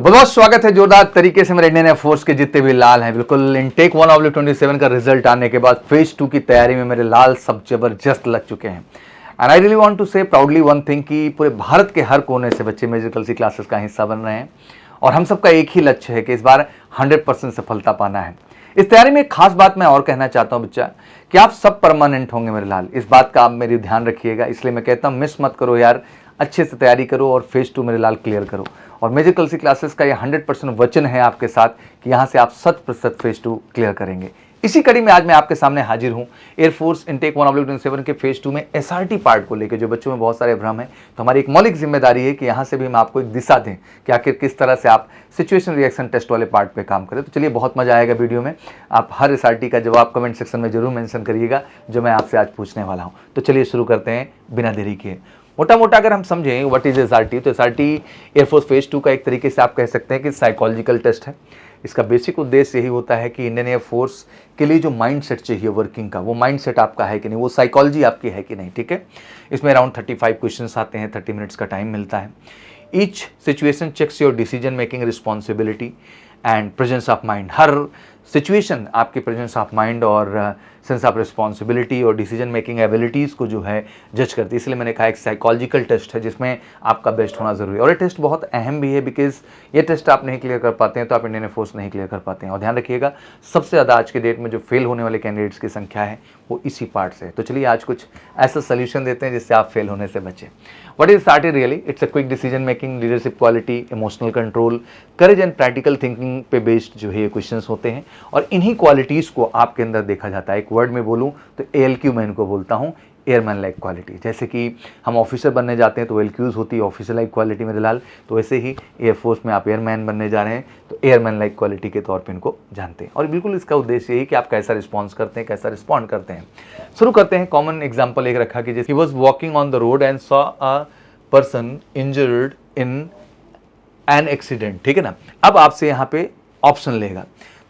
बहुत बहुत स्वागत है जोरदार तरीके से मेरे इंडियन एयरफोर्स के जितने भी लाल हैं। बिल्कुल इनटेक 1/27 का रिजल्ट आने के बाद फेज 2 की तैयारी में मेरे लाल सब जबरदस्त लग चुके हैं। And I really want to say proudly one thing कि पूरे भारत के हर कोने से बच्चे मेडिकल सी क्लासेस का हिस्सा बन रहे हैं और हम सबका एक ही लक्ष्य है कि इस बार 100% सफलता पाना है। इस तैयारी में एक खास बात मैं और कहना चाहता हूं बच्चा कि आप सब परमानेंट होंगे मेरे लाल, इस बात का आप मेरी ध्यान रखिएगा। इसलिए मैं कहता हूं मिस मत करो यार, अच्छे से तैयारी करो और फेज 2 मेरे लाल क्लियर करो। और मेडिकल सी क्लासेस का ये 100% वचन है आपके साथ कि यहाँ से आप 100% फेज 2 क्लियर करेंगे। इसी कड़ी में आज मैं आपके सामने हाजिर हूँ एयरफोर्स इनटेक 1/27 के फेज 2 में एसआरटी पार्ट को लेकर जो बच्चों में बहुत सारे भ्रम है, तो हमारी एक मौलिक जिम्मेदारी है कि यहाँ से भी हम आपको एक दिशा दें कि आखिर किस तरह से आप सिचुएशन रिएक्शन टेस्ट वाले पार्ट पे काम करें। तो चलिए बहुत मजा आएगा वीडियो में। आप हर एसआरटी का जवाब कमेंट सेक्शन में जरूर मेंशन करिएगा जो मैं आपसे आज पूछने वाला हूँ। तो चलिए शुरू करते हैं बिना देरी किए। मोटा मोटा अगर हम समझें व्हाट इज एसआरटी, तो एसआरटी एयरफोर्स फेज 2 का एक तरीके से आप कह सकते हैं कि साइकोलॉजिकल टेस्ट है। इसका बेसिक उद्देश्य यही होता है कि इंडियन एयरफोर्स के लिए जो माइंडसेट चाहिए वर्किंग का, वो माइंडसेट आपका है कि नहीं, वो साइकोलॉजी आपकी है कि नहीं। ठीक है, इसमें अराउंड 35 क्वेश्चंस आते हैं, 30 मिनट्स का टाइम मिलता है। Each situation checks your decision making responsibility and presence of mind. हर सिचुएशन आपके प्रेजेंस ऑफ माइंड और सेंस ऑफ रिस्पॉन्सिबिलिटी और डिसीजन मेकिंग एबिलिटीज़ को जो है जज करती है। इसलिए मैंने कहा एक साइकोलॉजिकल टेस्ट है जिसमें आपका बेस्ट होना ज़रूरी है। और ये टेस्ट बहुत अहम भी है बिकॉज ये टेस्ट आप नहीं क्लियर कर पाते हैं तो आप इंडियन एयरफोर्स नहीं क्लियर कर पाते हैं। और ध्यान रखिएगा सबसे ज़्यादा आज के डेट में जो फेल होने वाले कैंडिडेट्स की संख्या है वो इसी पार्ट से है। तो चलिए आज कुछ ऐसा सोल्यूशन देते हैं जिससे आप फेल होने से बचें। What is SART really? It's a quick decision making, leadership quality, emotional control, courage and practical thinking पे बेस्ड जो है ये क्वेश्चंस होते हैं और इन्हीं क्वालिटीज़ को आपके अंदर देखा जाता है। एक वर्ड में बोलूँ तो ALQ मैं इनको बोलता हूँ, एयरमैन लाइक क्वालिटी। जैसे कि हम ऑफिसर बनने जाते हैं तो ALQs होती है ऑफिसर लाइक क्वालिटी मेरे लाल, तो वैसे ही एयरफोर्स में आप एयरमैन बनने जा रहे हैं तो एयरमैन लाइक क्वालिटी के तौर पे इनको जानते हैं। और बिल्कुल इसका उद्देश्य यही कि आप कैसा रिस्पॉन्स करते हैं, कैसा रिस्पॉन्ड करते हैं। शुरू करते हैं। कॉमन एग्जाम्पल एक रखा कि जैसे he was walking on the road and saw a person injured in an accident. ठीक है ना, अब आपसे यहाँ पे ऑप्शन लेगा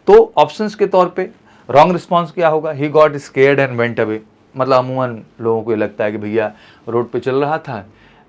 तो ऑप्शंस के तौर पे रॉन्ग रिस्पॉन्स क्या होगा, he got scared and went away. मतलब अमूमन लोगों को ये लगता है कि भैया रोड पे चल रहा था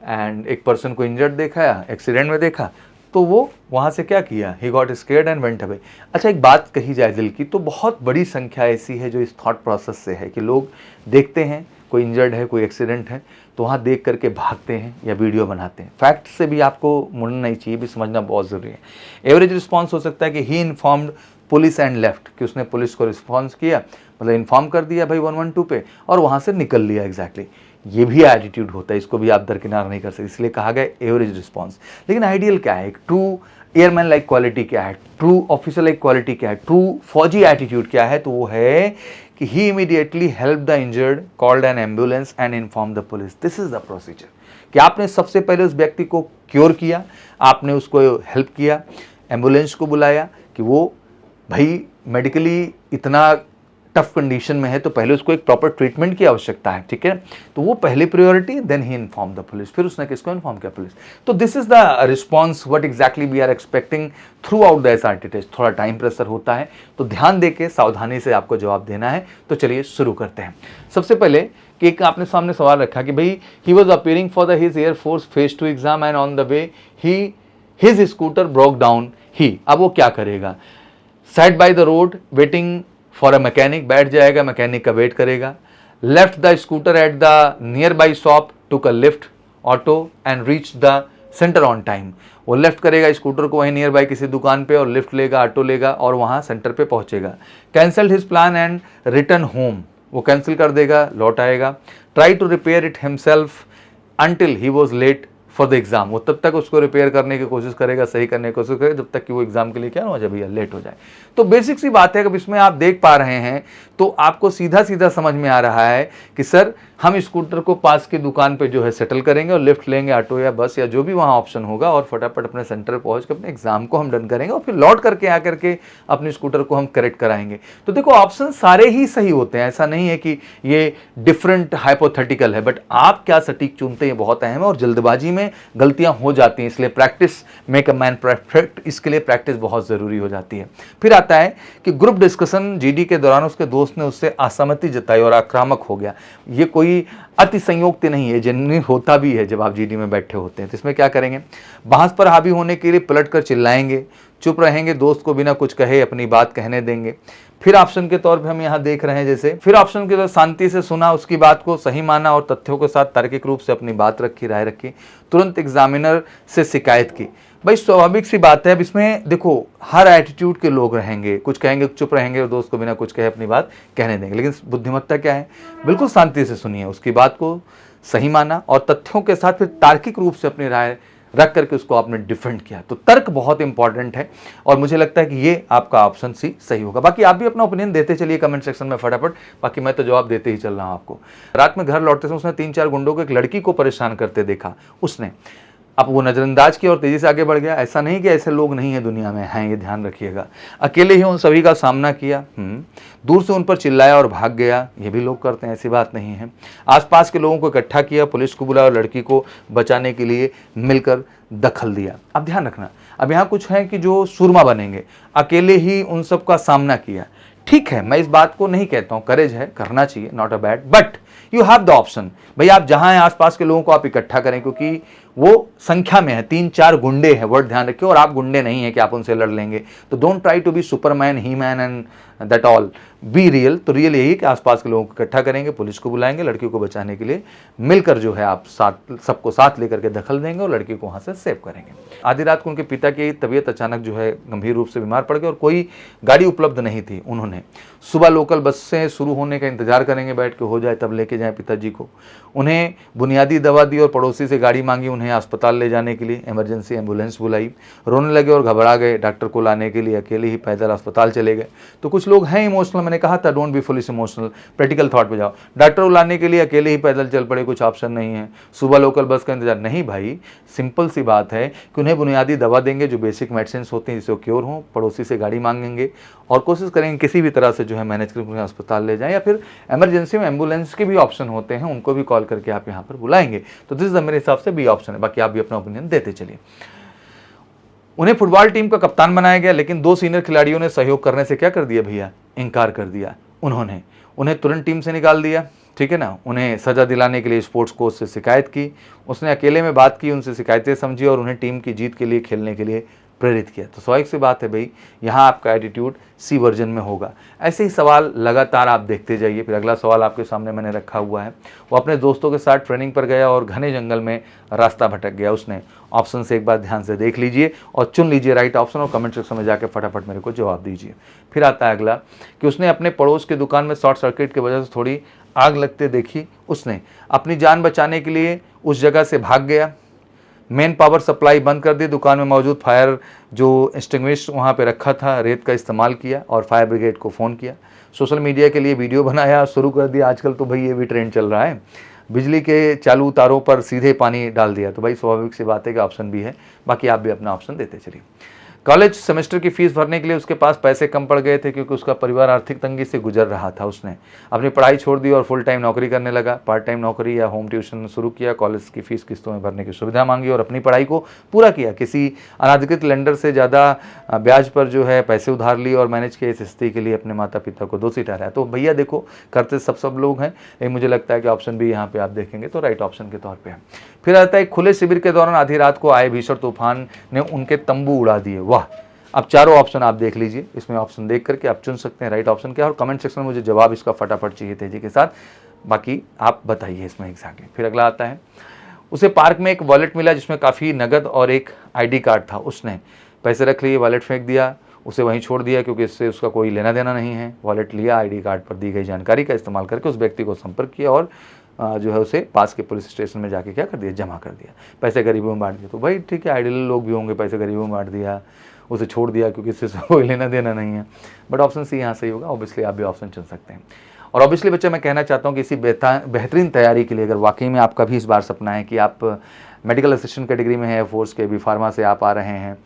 एंड एक पर्सन को इंजर्ड देखा, एक्सीडेंट में देखा, तो वो वहाँ से क्या किया, he got scared and went away. अच्छा एक बात कही जाए दिल की, तो बहुत बड़ी संख्या ऐसी है जो इस थॉट प्रोसेस से है कि लोग देखते हैं कोई इंजर्ड है, कोई एक्सीडेंट है तो वहाँ देख करके भागते हैं या वीडियो बनाते हैं। फैक्ट से भी आपको मुड़ना नहीं चाहिए, भी समझना बहुत ज़रूरी है। एवरेज रिस्पॉन्स हो सकता है कि ही इन्फॉर्म्ड पुलिस एंड लेफ्ट, कि उसने पुलिस को रिस्पॉन्स किया, मतलब इन्फॉर्म कर दिया भाई 112 पे और वहाँ से निकल लिया। एग्जैक्टली ये भी एटीट्यूड होता है, इसको भी आप दरकिनार नहीं कर सकते, इसलिए कहा गया एवरेज रिस्पॉन्स। लेकिन आइडियल क्या है, एक ट्रू एयरमैन लाइक क्वालिटी क्या है, ट्रू ऑफिसर लाइक क्वालिटी क्या है, ट्रू फौजी एटीट्यूड क्या है, तो वो है कि he immediately help the injured, called an ambulance and inform the police. This is the procedure कि आपने सबसे पहले उस व्यक्ति को क्योर किया, आपने उसको हेल्प किया, एम्बुलेंस को बुलाया कि वो भाई मेडिकली इतना टफ कंडीशन में है तो पहले उसको एक प्रॉपर ट्रीटमेंट की आवश्यकता है। ठीक है, तो वो पहली priority, then he inform the police, फिर उसने किसको इन्फॉर्म किया, पुलिस। तो this is the response what exactly we are expecting throughout the SRT test. थोड़ा टाइम प्रेशर होता है तो ध्यान देके सावधानी से आपको जवाब देना है। तो चलिए शुरू करते हैं। सबसे पहले कि एक आपने सामने सवाल रखा कि भाई he was appearing for the his air force phase 2 exam and on the way his scooter broke down. He अब वो क्या करेगा, side by the road waiting for a mechanic, बैठ जाएगा, मैकेनिक का वेट करेगा। Left the scooter at the nearby shop, took a lift auto and reach the centre on time. वो left करेगा स्कूटर को वहीं नियर बाई किसी दुकान पे और लिफ्ट लेगा, ऑटो लेगा और वहाँ सेंटर पे पहुँचेगा। Cancelled his plan and return home, वो कैंसिल कर देगा, लौट आएगा। Try to repair it himself until he was late for the exam, वो तब तक उसको रिपेयर करने की कोशिश करेगा, सही करने की कोशिश करेगा जब तक कि वो एग्जाम के लिए क्या हो जाए भैया, लेट हो जाए। तो बेसिक सी बात है कि इसमें आप देख पा रहे हैं तो आपको सीधा सीधा समझ में आ रहा है कि सर हम स्कूटर को पास की दुकान पे जो है सेटल करेंगे और लिफ्ट लेंगे, ऑटो या बस या जो भी वहाँ ऑप्शन होगा और फटाफट अपने सेंटर पहुँच कर अपने एग्जाम को हम डन करेंगे और फिर लौट करके आकर के अपने स्कूटर को हम करेक्ट कराएंगे। तो देखो ऑप्शन सारे ही सही होते हैं, ऐसा नहीं है कि ये डिफरेंट हाइपोथेटिकल है, बट आप क्या सटीक चुनते हैं बहुत अहम है। और जल्दबाजी में गलतियां हो जाती हैं, इसलिए practice make a man perfect, इसके लिए प्रैक्टिस बहुत ज़रूरी हो जाती है। फिर आता है कि ग्रुप डिस्कशन जीडी के दौरान उसके दोस्त ने उससे असहमति जताई और आक्रामक हो गया। ये कोई कोई अति संयोक्ति नहीं है, जनरली होता भी है जब आप जीडी में बैठे होते हैं। तो इसमें क्या करेंगे, बहस पर हावी होने के लिए पलट कर चिल्लाएंगे, चुप रहेंगे, दोस्त को बिना कुछ कहे अपनी बात कहने देंगे। फिर ऑप्शन के तौर पे हम यहाँ देख रहे हैं, जैसे फिर ऑप्शन के तौर शांति से सुना, उसकी बात को सही माना और तथ्यों के साथ तार्किक रूप से अपनी बात रखी, राय रखी, तुरंत एग्जामिनर से शिकायत की। भाई स्वाभाविक सी बात है, अब इसमें देखो हर एटीट्यूड के लोग रहेंगे, कुछ कहेंगे चुप रहेंगे और दोस्त को बिना कुछ कहे अपनी बात कहने देंगे। लेकिन बुद्धिमत्ता क्या है, बिल्कुल शांति से सुनिए, उसकी बात को सही माना और तथ्यों के साथ फिर तार्किक रूप से अपनी राय रख करके उसको आपने डिफेंड किया। तो तर्क बहुत इंपॉर्टेंट है और मुझे लगता है कि ये आपका ऑप्शन सी सही होगा। बाकी आप भी अपना ओपिनियन देते चलिए कमेंट सेक्शन में फटाफट, बाकी मैं तो जवाब देते ही चल रहा हूं आपको। रात में घर लौटते समय उसने 3-4 गुंडों को एक लड़की को परेशान करते देखा, उसने अब वो नजरअंदाज किया और तेजी से आगे बढ़ गया। ऐसा नहीं कि ऐसे लोग नहीं है दुनिया में, हैं, ये ध्यान रखिएगा। अकेले ही उन सभी का सामना किया, दूर से उन पर चिल्लाया और भाग गया, ये भी लोग करते हैं, ऐसी बात नहीं है। आसपास के लोगों को इकट्ठा किया, पुलिस को बुलाया और लड़की को बचाने के लिए मिलकर दखल दिया। अब ध्यान रखना, अब यहाँ कुछ है कि जो सुरमा बनेंगे, अकेले ही उन सब का सामना किया। ठीक है, मैं इस बात को नहीं कहता हूं, करेज है, करना चाहिए, not a bad, but you have the option. भाई आप जहां हैं आसपास के लोगों को आप इकट्ठा करें, क्योंकि वो संख्या में है, 3-4 गुंडे हैं, वर्ड ध्यान रखिए, और आप गुंडे नहीं है कि आप उनसे लड़ लेंगे। तो don't try to be superman, he man and that all, be real. तो रियल यही कि आसपास के लोगों को इकट्ठा करेंगे, पुलिस को बुलाएंगे, लड़की को बचाने के लिए मिलकर जो है आप सबको साथ लेकर के दखल देंगे और लड़की को वहां से सेव करेंगे। आधी रात को उनके पिता की तबीयत अचानक जो है गंभीर रूप से बीमार पड़ गए और कोई गाड़ी उपलब्ध नहीं थी। उन्होंने सुबह लोकल बस से शुरू होने का इंतजार करेंगे, बैठ के हो जाए तब लेके जाए पिताजी को। उन्हें बुनियादी दवा दी और पड़ोसी से गाड़ी मांगी उन्हें अस्पताल ले जाने के लिए। इमरजेंसी एम्बुलेंस बुलाई, रोने लगे और घबरा गए, डॉक्टर को लाने के लिए अकेले ही पैदल अस्पताल चले गए। तो कुछ लोग हैं इमोशनल, मैंने कहा था don't be foolish emotional, practical thought पे जाओ। डॉक्टर को लाने के लिए अकेले ही पैदल चल पड़े, कुछ ऑप्शन नहीं है, सुबह लोकल बस का इंतजार नहीं। भाई सिंपल सी बात है कि उन्हें बुनियादी दवा देंगे जो बेसिक मेडिसिन होते हैं जिससे वो क्योर हों, पड़ोसी से गाड़ी मांगेंगे और कोशिश करेंगे किसी भी तरह से जो है मैनेज करके उन्हें अस्पताल ले जाएं, या फिर इमरजेंसी में एम्बुलेंस के भी ऑप्शन होते हैं, उनको भी कॉल करके आप यहाँ पर बुलाएंगे। तो दिस इज मेरे हिसाब से बी ऑप्शन है। बाकी आप भी अपना ओपिनियन देते चलिए। उन्हें फुटबॉल टीम का कप्तान बनाया गया, लेकिन 2 सीनियर खिलाड़ियों ने सहयोग करने से क्या कर दिया भैया, इनकार कर दिया। उन्हें तुरंत टीम से निकाल दिया, ठीक है ना। उन्हें सजा दिलाने के लिए स्पोर्ट्स कोच से शिकायत की, उसने अकेले में बात की, उनसे शिकायतें समझी और उन्हें टीम की जीत के लिए खेलने के लिए प्रेरित किया। तो स्वाभाविक सी बात है भाई, यहाँ आपका एटीट्यूड सी वर्जन में होगा। ऐसे ही सवाल लगातार आप देखते जाइए। फिर अगला सवाल आपके सामने मैंने रखा हुआ है, वो अपने दोस्तों के साथ ट्रेनिंग पर गया और घने जंगल में रास्ता भटक गया। उसने ऑप्शन से एक बार ध्यान से देख लीजिए और चुन लीजिए राइट ऑप्शन और कमेंट सेक्शन में जाकर फटाफट मेरे को जवाब दीजिए। फिर आता है अगला कि उसने अपने पड़ोस की दुकान में शॉर्ट सर्किट की वजह से थोड़ी आग लगते देखी, उसने अपनी जान बचाने के लिए उस जगह से भाग गया, मेन पावर सप्लाई बंद कर दी, दुकान में मौजूद फायर जो एक्सटिंग्विश वहाँ पे रखा था रेत का इस्तेमाल किया और फायर ब्रिगेड को फ़ोन किया, सोशल मीडिया के लिए वीडियो बनाया शुरू कर दिया। आजकल तो भाई ये भी ट्रेंड चल रहा है, बिजली के चालू तारों पर सीधे पानी डाल दिया। तो भाई स्वाभाविक सी बात है कि ऑप्शन भी है। बाकी आप भी अपना ऑप्शन देते चलिए। कॉलेज सेमेस्टर की फीस भरने के लिए उसके पास पैसे कम पड़ गए थे क्योंकि उसका परिवार आर्थिक तंगी से गुजर रहा था। उसने अपनी पढ़ाई छोड़ दी और फुल टाइम नौकरी करने लगा। पार्ट टाइम नौकरी या होम ट्यूशन शुरू किया, कॉलेज की फीस किस्तों में भरने की सुविधा मांगी और अपनी पढ़ाई को पूरा किया। किसी अनाधिकृत लेंडर से ज़्यादा ब्याज पर जो है पैसे उधार लिए और मैनेज किया। इस स्थिति के लिए अपने माता पिता को दोषी ठहराया। तो भैया देखो, करते सब लोग हैं, लेकिन मुझे लगता है कि ऑप्शन भी यहाँ पे आप देखेंगे तो राइट ऑप्शन के तौर पे है। फिर आता है खुले शिविर के दौरान आधी रात को आए भीषण तूफान ने उनके तंबू उड़ा दिए। वाह, अब चारों ऑप्शन आप देख लीजिए, इसमें ऑप्शन देख करके आप चुन सकते हैं राइट ऑप्शन क्या, और कमेंट सेक्शन में मुझे जवाब इसका फटाफट चाहिए तेजी के साथ। बाकी आप बताइए इसमें एग्जैक्टली। फिर अगला आता है, उसे पार्क में एक वॉलेट मिला जिसमें काफ़ी नगद और एक ID कार्ड था। उसने पैसे रख लिए, वॉलेट फेंक दिया, उसे वहीं छोड़ दिया क्योंकि इससे उसका कोई लेना देना नहीं है। वॉलेट लिया, ID कार्ड पर दी गई जानकारी का इस्तेमाल करके उस व्यक्ति को संपर्क किया और जो है उसे पास के पुलिस स्टेशन में जाके क्या कर दिया, जमा कर दिया। पैसे गरीबों में बांट दिए। तो भाई ठीक है, आइडियल लोग भी होंगे, पैसे गरीबों में बांट दिया, उसे छोड़ दिया क्योंकि इससे कोई लेना देना नहीं है। बट ऑप्शन सी यहाँ सही होगा। ऑब्वियसली आप भी ऑप्शन चुन सकते हैं। और ऑब्वियसली बच्चे मैं कहना चाहता हूँ कि इसी बेहतरीन तैयारी के लिए अगर वाकई में आपका भी इस बार सपना है कि आप मेडिकल असिस्टेंट कैटेगरी में है, एयरफोर्स के, बी फार्मा से आप आ रहे हैं,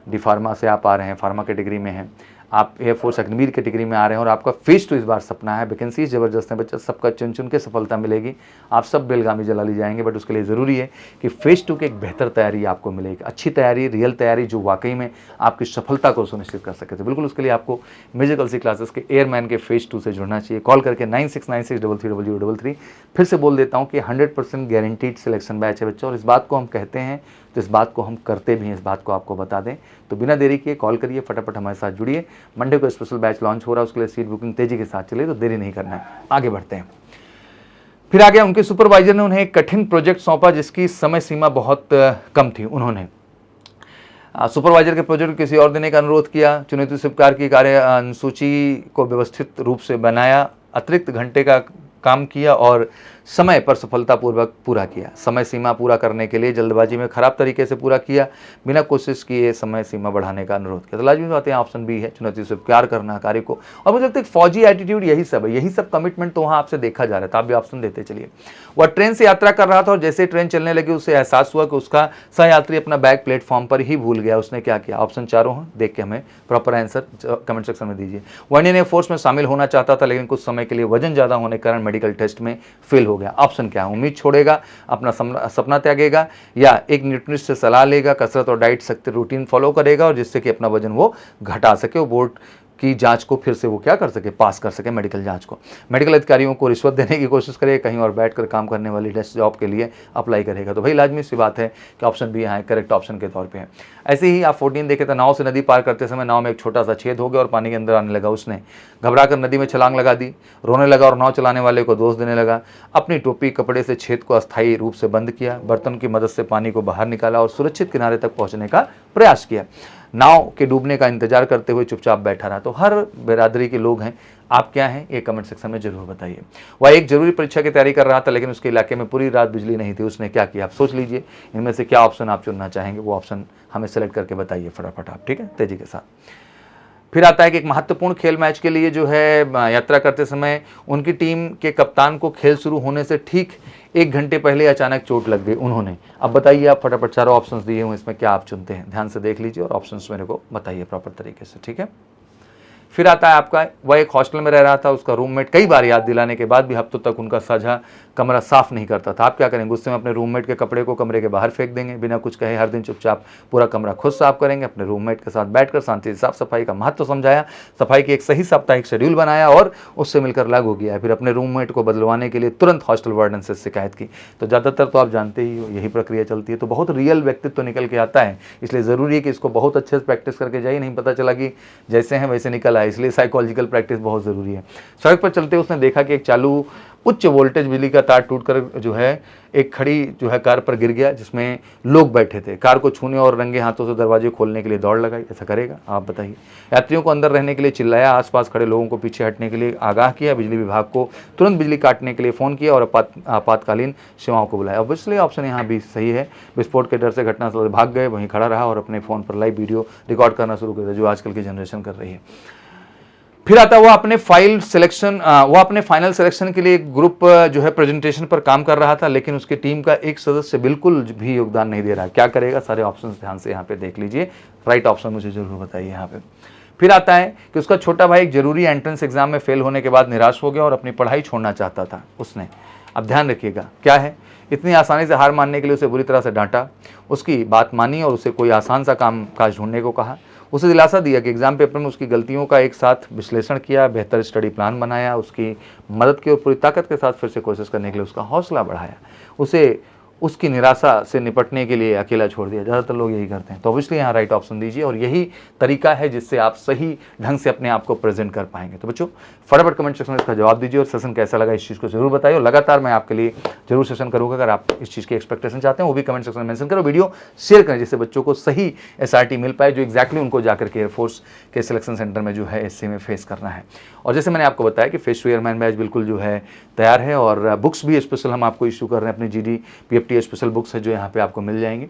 डी फार्मा से आप आ रहे हैं, फार्मा कैटेगरी में हैं, आप एयरफोर्स अग्निवीर कैटेगरी में आ रहे हैं और आपका फेज 2 इस बार सपना है, वैकेंसी ज़बरदस्त है बच्चा, सबका चुन चुन के सफलता मिलेगी, आप सब बेलगामी जला ली जाएंगे। बट उसके लिए ज़रूरी है कि फेज 2 की एक बेहतर तैयारी आपको मिलेगी, अच्छी तैयारी, रियल तैयारी जो वाकई में आपकी सफलता को सुनिश्चित कर सके। तो बिल्कुल उसके लिए आपको म्यूजिकल सी क्लासेस के एयरमैन के फेज 2 से जुड़ना चाहिए। कॉल करके 9696330033। फिर से बोल देता हूँ कि 100% गारंटीड सिलेक्शन बैच है बच्चों, और इस बात को हम कहते हैं तो इस बात को हम करते भी हैं, इस बात को आपको बता दें। तो बिना देरी किए कॉल करिए, फटाफट हमारे साथ जुड़िए। मंडे को स्पेशल बैच लॉन्च हो रहा है, उसके लिए सीट बुकिंग तेजी के साथ चले, तो देरी नहीं करना है। आगे बढ़ते हैं। फिर आ गया, उनके सुपरवाइजर ने उन्हें एक कठिन प्रोजेक्ट सौंपा जिसकी समय सीमा बहुत कम थी। उन्होंने सुपरवाइजर के प्रोजेक्ट को किसी और देने का अनुरोध किया, चुनौती स्वीकार की, कार्य सूची को व्यवस्थित रूप से बनाया, अतिरिक्त घंटे का काम किया और समय पर सफलतापूर्वक पूरा किया। समय सीमा पूरा करने के लिए जल्दबाजी में खराब तरीके से पूरा किया, बिना कोशिश किए समय सीमा बढ़ाने का अनुरोध किया। तो लाजमी बात है, ऑप्शन बी है, चुनौती स्वीकार करना कार्य को। और मुझे लगता है फौजी एटीट्यूड यही सब है, यही सब कमिटमेंट तो वहाँ आपसे देखा जा रहा था। आप भी ऑप्शन देते चलिए। वह ट्रेन से यात्रा कर रहा था और जैसे ट्रेन चलने लगी उसे एहसास हुआ कि उसका सहयात्री अपना बैग प्लेटफॉर्म पर ही भूल गया। उसने क्या किया? ऑप्शन चारों हैं, देख के हमें प्रॉपर आंसर कमेंट सेक्शन में दीजिए। वह इंडियन एयरफोर्स में शामिल होना चाहता था, लेकिन कुछ समय के लिए वजन ज़्यादा होने के कारण मेडिकल टेस्ट में फेल हो गया। ऑप्शन क्या है? उम्मीद छोड़ेगा, अपना सपना त्यागेगा, या एक न्यूट्रिशनिस्ट से सलाह लेगा, कसरत और डाइट सख्त रूटीन फॉलो करेगा और जिससे कि अपना वजन वो घटा सके, वो बोर्ड की जांच को फिर से वो क्या कर सके, पास कर सके, मेडिकल जांच को। मेडिकल अधिकारियों को रिश्वत देने की कोशिश करे, कहीं और बैठकर काम करने वाली डेस्क जॉब के लिए अप्लाई करेगा। तो भाई लाजमी सी बात है कि ऑप्शन बी यहाँ करेक्ट ऑप्शन के तौर पे है। ऐसे ही आप 14 देखे तो नाव से नदी पार करते समय नाव में एक छोटा सा छेद हो गया और पानी के अंदर आने लगा। उसने घबराकर नदी में छलांग लगा दी, रोने लगा और नाव चलाने वाले को दोष देने लगा। अपनी टोपी कपड़े से छेद को अस्थायी रूप से बंद किया, बर्तन की मदद से पानी को बाहर निकाला और सुरक्षित किनारे तक पहुंचने का प्रयास किया। नाव के डूबने का इंतजार करते हुए चुपचाप बैठा रहा। तो हर बिरादरी के लोग हैं, आप क्या हैं ये कमेंट सेक्शन में जरूर बताइए। वह एक जरूरी परीक्षा की तैयारी कर रहा था, लेकिन उसके इलाके में पूरी रात बिजली नहीं थी। उसने क्या किया? आप सोच लीजिए, इनमें से क्या ऑप्शन आप चुनना चाहेंगे, वो ऑप्शन हमें सेलेक्ट करके बताइए फटाफट आप, ठीक है, तेजी के साथ। फिर आता है कि एक महत्वपूर्ण खेल मैच के लिए जो है यात्रा करते समय उनकी टीम के कप्तान को खेल शुरू होने से ठीक 1 घंटे पहले अचानक चोट लग गई। उन्होंने, अब बताइए आप फटाफट, चारों ऑप्शंस दिए हुए, इसमें क्या आप चुनते हैं? ध्यान से देख लीजिए और ऑप्शंस मेरे को बताइए प्रॉपर तरीके से, ठीक है। फिर आता है आपका, वह एक हॉस्टल में रह रहा था, उसका रूममेट कई बार याद दिलाने के बाद भी हफ्तों तक उनका साझा कमरा साफ नहीं करता था। आप क्या करेंगे? गुस्से में अपने रूममेट के कपड़े को कमरे के बाहर फेंक देंगे, बिना कुछ कहे हर दिन चुपचाप पूरा कमरा खुद साफ करेंगे। अपने रूममेट के साथ बैठकर शांति से साफ सफाई का महत्व समझाया, सफाई की एक सही साप्ताहिक शेड्यूल बनाया और उससे मिलकर लागू किया। फिर अपने रूममेट को बदलवाने के लिए तुरंत हॉस्टल वार्डन से शिकायत की। तो ज़्यादातर तो आप जानते ही हो यही प्रक्रिया चलती है। तो बहुत रियल व्यक्तित्व निकल के आता है, इसलिए ज़रूरी है कि इसको बहुत अच्छे से प्रैक्टिस करके जाइए, नहीं पता चला कि जैसे हैं वैसे निकल आए। इसलिए साइकोलॉजिकल प्रैक्टिस बहुत ज़रूरी है। सड़क पर चलते उसने देखा कि एक चालू उच्च वोल्टेज बिजली का तार टूटकर जो है एक खड़ी जो है कार पर गिर गया, जिसमें लोग बैठे थे। कार को छूने और रंगे हाथों से दरवाजे खोलने के लिए दौड़ लगाई। ऐसा करेगा? आप बताइए। यात्रियों को अंदर रहने के लिए चिल्लाया, आसपास खड़े लोगों को पीछे हटने के लिए आगाह किया, बिजली विभाग को तुरंत बिजली काटने के लिए फ़ोन किया और आपातकालीन सेवाओं को बुलाया। अब इसलिए ऑप्शन यहाँ भी सही है। विस्फोट के डर से घटनास्थल से भाग गए, वहीं खड़ा रहा और अपने फ़ोन पर लाइव वीडियो रिकॉर्ड करना शुरू कर दिया, जो आजकल की जनरेशन कर रही है। फिर आता वो अपने फाइनल सिलेक्शन के लिए एक ग्रुप जो है प्रेजेंटेशन पर काम कर रहा था, लेकिन उसकी टीम का एक सदस्य बिल्कुल भी योगदान नहीं दे रहा। क्या करेगा? सारे ऑप्शंस ध्यान से यहाँ पे देख लीजिए, राइट ऑप्शन मुझे जरूर बताइए यहाँ पे। फिर आता है कि उसका छोटा भाई एक जरूरी एंट्रेंस एग्जाम में फेल होने के बाद निराश हो गया और अपनी पढ़ाई छोड़ना चाहता था। उसने, अब ध्यान रखिएगा क्या है, इतनी आसानी से हार मानने के लिए उसे बुरी तरह से डांटा, उसकी बात मानी और उसे कोई आसान सा काम काज ढूंढने को कहा। उसे दिलासा दिया कि एग्जाम पेपर में उसकी गलतियों का एक साथ विश्लेषण किया, बेहतर स्टडी प्लान बनाया, उसकी मदद की और पूरी ताकत के साथ फिर से कोशिश करने के लिए उसका हौसला बढ़ाया। उसे उसकी निराशा से निपटने के लिए अकेला छोड़ दिया। ज़्यादातर लोग यही करते हैं। तो ऑब्वियसली यहाँ राइट ऑप्शन दीजिए, और यही तरीका है जिससे आप सही ढंग से अपने आप को प्रेजेंट कर पाएंगे। तो बच्चों फटाफट कमेंट सेक्शन में इसका जवाब दीजिए और सेशन कैसा लगा इस चीज़ को जरूर बताइए। और लगातार मैं आपके लिए जरूर सेशन करूँगा। अगर आप इस चीज़ की एक्सपेक्टेशन चाहते हैं वो भी कमेंट सेक्शन में मेंशन करो, वीडियो शेयर करें, जिससे बच्चों को सही SRT मिल पाए, जो एक्जैक्टली उनको जाकर के एयरफोर्स के सिलेक्शन सेंटर में जो है SC में फेस करना है। और जैसे मैंने आपको बताया कि फेस 2 एयरमैन बैच बिल्कुल जो है तैयार है, और बुक्स भी स्पेशल हम आपको इशू कर रहे हैं। अपनी GD PFT स्पेशल बुक्स है जो यहाँ पे आपको मिल जाएंगी।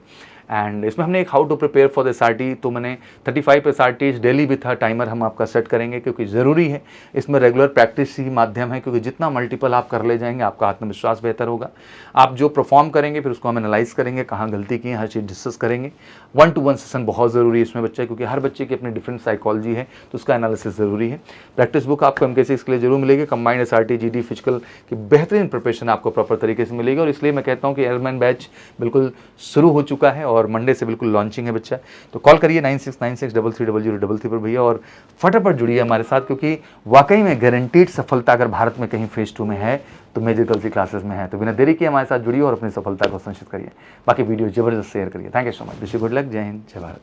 एंड इसमें हमने एक how to prepare for the SRT, तो मैंने 35 SRTs daily with a timer हम आपका सेट करेंगे, क्योंकि ज़रूरी है इसमें रेगुलर प्रैक्टिस ही माध्यम है, क्योंकि जितना मल्टीपल आप कर ले जाएंगे आपका आत्मविश्वास बेहतर होगा। आप जो परफॉर्म करेंगे फिर उसको हम एनालाइज करेंगे, कहाँ गलती की है, हर चीज़ डिस्कस करेंगे। 1-to-1 सेशन बहुत ज़रूरी है इसमें बच्चा, क्योंकि हर बच्चे की अपनी डिफरेंट साइकोलॉजी है, तो उसका एनालिसिस ज़रूरी है। प्रैक्टिस बुक आपको MK6 के लिए जरूर मिलेगी। कंबाइंड SRT GD फिजिकल की बेहतरीन प्रिपरेशन आपको प्रॉपर तरीके से मिलेगी, और इसलिए मैं कहता हूँ कि एयरमैन बैच बिल्कुल शुरू हो चुका है और मंडे से बिल्कुल लॉन्चिंग है बच्चा। तो कॉल करिए 9696330033 पर भैया, और फटाफट जुड़िए हमारे साथ, क्योंकि वाकई में गारंटीड सफलता अगर भारत में कहीं फेज 2 में है तो मेजर कल्सी क्लासेस में है। तो बिना देरी किए हमारे साथ जुड़िए और अपनी सफलता को सुनिश्चित करिए। बाकी वीडियो जबरदस्त शेयर करिए। Thank you so much. Wish you good luck. जय हिंद, जय भारत।